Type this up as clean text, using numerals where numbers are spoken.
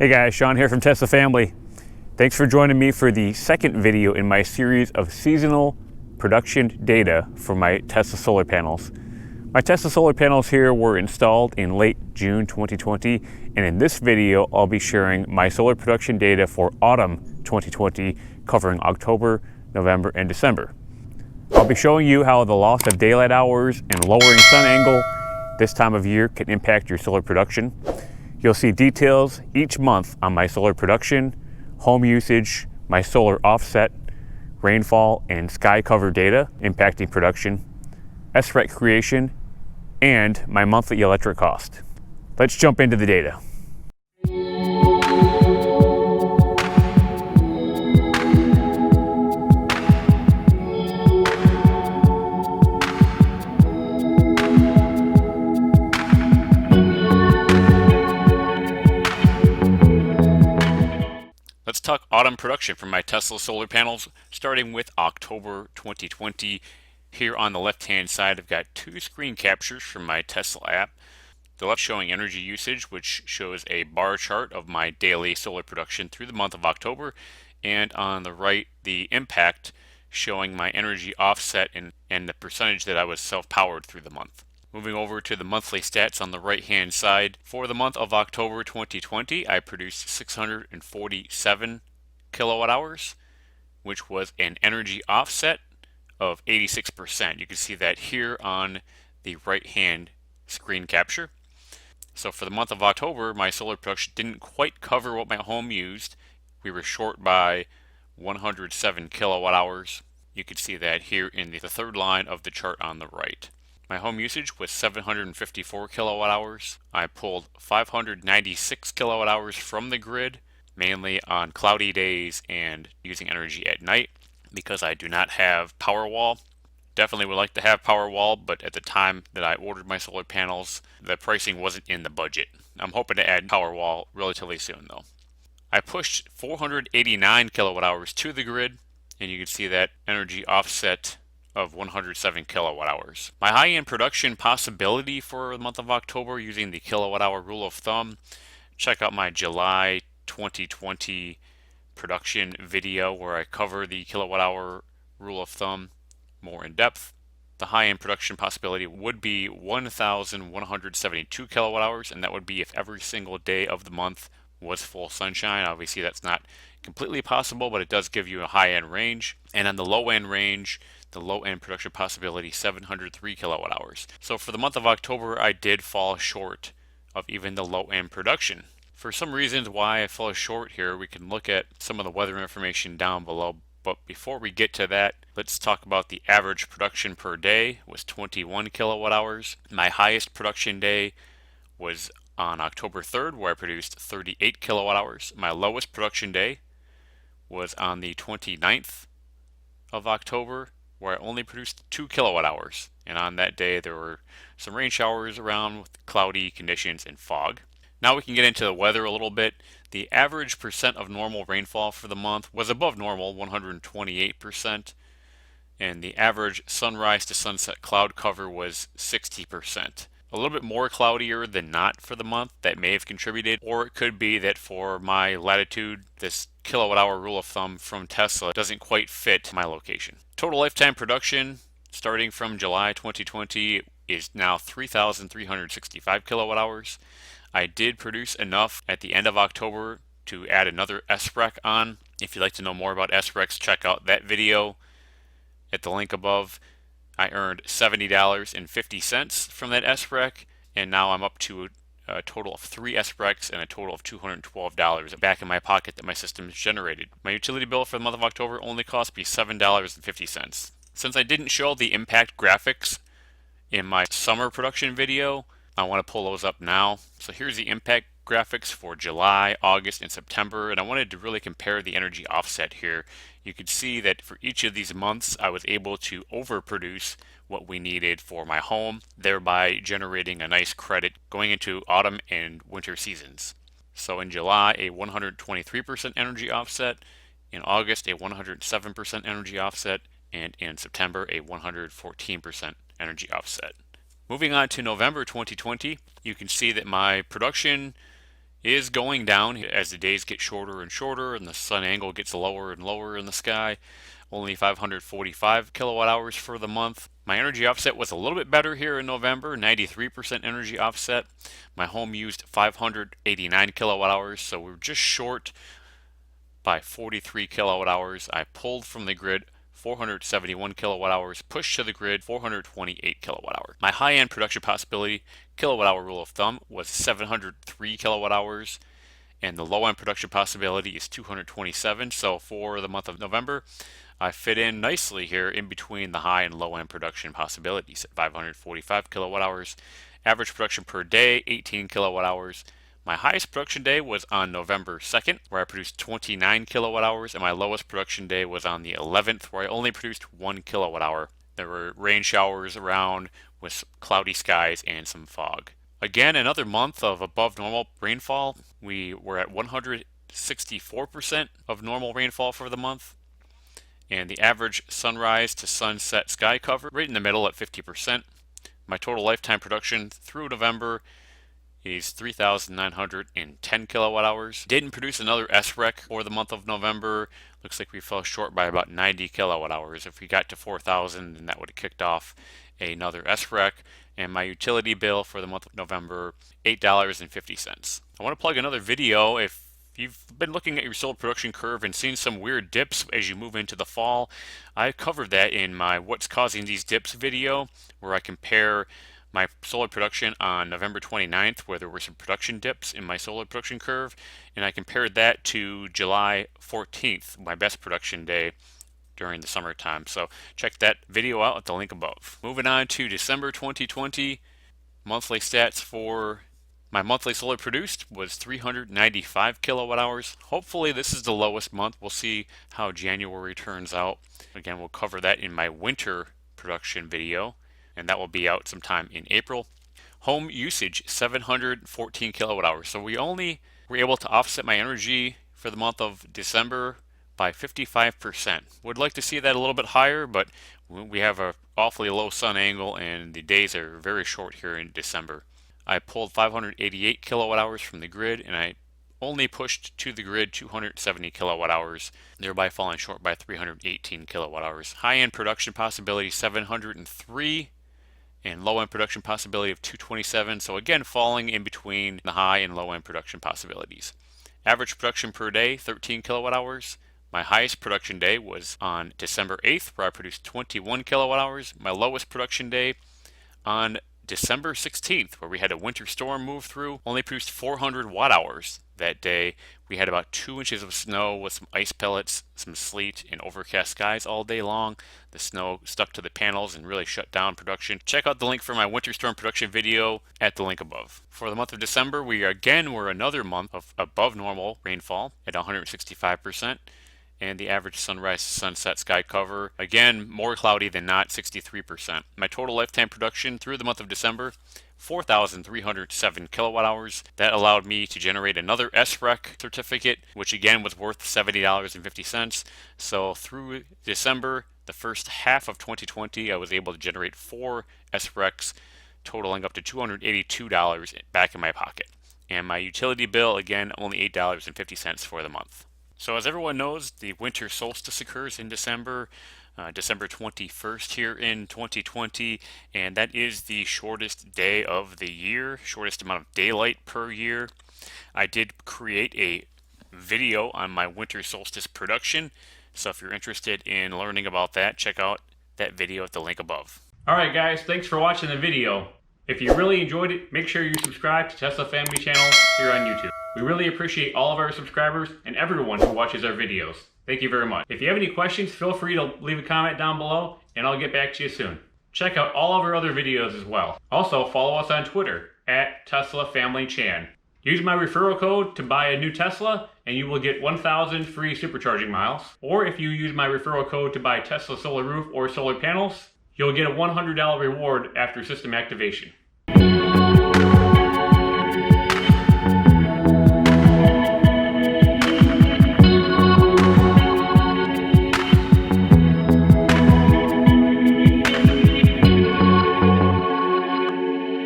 Hey guys, Sean here from Tesla Family. Thanks for joining me for the second video in my series of seasonal production data for my Tesla solar panels. My Tesla solar panels here were installed in late June 2020, and in this video I'll be sharing my solar production data for autumn 2020 covering October, November, and December. I'll be showing you how the loss of daylight hours and lowering sun angle this time of year can impact your solar production. You'll see details each month on my solar production, home usage, my solar offset, rainfall and sky cover data impacting production, SREC creation, and my monthly electric cost. Let's jump into the data. Let's talk autumn production from my Tesla solar panels, starting with October 2020. Here on the left-hand side, I've got two screen captures from my Tesla app. The left showing energy usage, which shows a bar chart of my daily solar production through the month of October, and on the right, the impact showing my energy offset and the percentage that I was self-powered through the month. Moving over to the monthly stats on the right-hand side, for the month of October 2020, I produced 647 kilowatt hours, which was an energy offset of 86%. You can see that here on the right-hand screen capture. So for the month of October, my solar production didn't quite cover what my home used. We were short by 107 kilowatt hours. You can see that here in the third line of the chart on the right. My home usage was 754 kilowatt hours. I pulled 596 kilowatt hours from the grid, mainly on cloudy days and using energy at night because I do not have Powerwall. Definitely would like to have Powerwall, but at the time that I ordered my solar panels, the pricing wasn't in the budget. I'm hoping to add Powerwall relatively soon though. I pushed 489 kilowatt hours to the grid, and you can see that energy offset of 107 kilowatt hours. My high-end production possibility for the month of October using the kilowatt hour rule of thumb, check out my July 2020 production video where I cover the kilowatt hour rule of thumb more in depth. The high-end production possibility would be 1,172 kilowatt hours, and that would be if every single day of the month was full sunshine. Obviously that's not completely possible, but it does give you a high-end range. And on the low-end range, the low-end production possibility, 703 kilowatt hours. So for the month of October, I did fall short of even the low-end production. For some reasons why I fell short here, we can look at some of the weather information down below. But before we get to that, let's talk about the average production per day was 21 kilowatt hours. My highest production day was on October 3rd, where I produced 38 kilowatt hours. My lowest production day was on the 29th of October, where I only produced 2 kilowatt hours. And on that day, there were some rain showers around with cloudy conditions and fog. Now we can get into the weather a little bit. The average percent of normal rainfall for the month was above normal, 128%. And the average sunrise to sunset cloud cover was 60%. A little bit more cloudier than not for the month. That may have contributed, or it could be that for my latitude, this kilowatt hour rule of thumb from Tesla doesn't quite fit my location. Total lifetime production starting from July 2020 is now 3,365 kilowatt hours. I did produce enough at the end of October to add another SREC on. If you'd like to know more about SRECs, check out that video at the link above. I earned $70.50 from that SREC, and now I'm up to a total of 3 SRECs and a total of $212 back in my pocket that my system has generated. My utility bill for the month of October only cost me $7.50. Since I didn't show the impact graphics in my summer production video, I want to pull those up now. So here's the impact graphics for July, August, and September, and I wanted to really compare the energy offset here. You could see that for each of these months I was able to overproduce what we needed for my home, thereby generating a nice credit going into autumn and winter seasons. So in July, a 123% energy offset, in August a 107% energy offset, and in September a 114% energy offset. Moving on to November 2020, you can see that my production is going down as the days get shorter and shorter and the sun angle gets lower and lower in the sky. Only 545 kilowatt hours for the month. My energy offset was a little bit better here in November, 93% energy offset. My home used 589 kilowatt hours, so we were just short by 43 kilowatt hours. I pulled from the grid 471 kilowatt hours, pushed to the grid 428 kilowatt hours. My high-end production possibility kilowatt hour rule of thumb was 703 kilowatt hours, and the low-end production possibility is 227. So for the month of November, I fit in nicely here in between the high and low end production possibilities at 545 kilowatt hours. Average production per day, 18 kilowatt hours. My highest production day was on November 2nd, where I produced 29 kilowatt hours, and my lowest production day was on the 11th, where I only produced 1 kilowatt hour. There were rain showers around with cloudy skies and some fog. Again, another month of above normal rainfall. We were at 164% of normal rainfall for the month. And the average sunrise to sunset sky cover right in the middle at 50%. My total lifetime production through November is 3,910 kilowatt hours. Didn't produce another SREC for the month of November. Looks like we fell short by about 90 kilowatt hours. If we got to 4,000, then that would have kicked off another SREC. And my utility bill for the month of November, $8.50. I want to plug another video. If you've been looking at your solar production curve and seen some weird dips as you move into the fall, I covered that in my What's Causing These Dips video, where I compare my solar production on November 29th, where there were some production dips in my solar production curve, and I compared that to July 14th, my best production day during the summertime. So check that video out at the link above. Moving on to December 2020, monthly stats for my monthly solar produced was 395 kilowatt hours. Hopefully this is the lowest month. We'll see how January turns out. Again, we'll cover that in my winter production video, and that will be out sometime in April. Home usage, 714 kilowatt hours. So we only were able to offset my energy for the month of December by 55%. Would like to see that a little bit higher, but we have an awfully low sun angle and the days are very short here in December. I pulled 588 kilowatt hours from the grid, and I only pushed to the grid 270 kilowatt hours, thereby falling short by 318 kilowatt hours. High-end production possibility 703, and low-end production possibility of 227. So again, falling in between the high and low-end production possibilities. Average production per day, 13 kilowatt hours. My highest production day was on December 8th, where I produced 21 kilowatt hours. My lowest production day on December 16th, where we had a winter storm move through, only produced 400 watt hours that day. We had about 2 inches of snow with some ice pellets, some sleet, and overcast skies all day long. The snow stuck to the panels and really shut down production. Check out the link for my winter storm production video at the link above. For the month of December, we again were another month of above normal rainfall at 165%. And the average sunrise to sunset sky cover, again, more cloudy than not, 63%. My total lifetime production through the month of December, 4,307 kilowatt hours. That allowed me to generate another SREC certificate, which again was worth $70.50. So through December, the first half of 2020, I was able to generate 4 SRECs, totaling up to $282 back in my pocket. And my utility bill, again, only $8.50 for the month. So as everyone knows, the winter solstice occurs in December, December 21st here in 2020, and that is the shortest day of the year, shortest amount of daylight per year. I did create a video on my winter solstice production, so if you're interested in learning about that, check out that video at the link above. Alright guys, thanks for watching the video. If you really enjoyed it, make sure you subscribe to Tesla Family Channel here on YouTube. We really appreciate all of our subscribers and everyone who watches our videos. Thank you very much. If you have any questions, feel free to leave a comment down below and I'll get back to you soon. Check out all of our other videos as well. Also, follow us on Twitter at Tesla Family Chan. Use my referral code to buy a new Tesla and you will get 1,000 free supercharging miles. Or if you use my referral code to buy Tesla solar roof or solar panels, you'll get a $100 reward after system activation.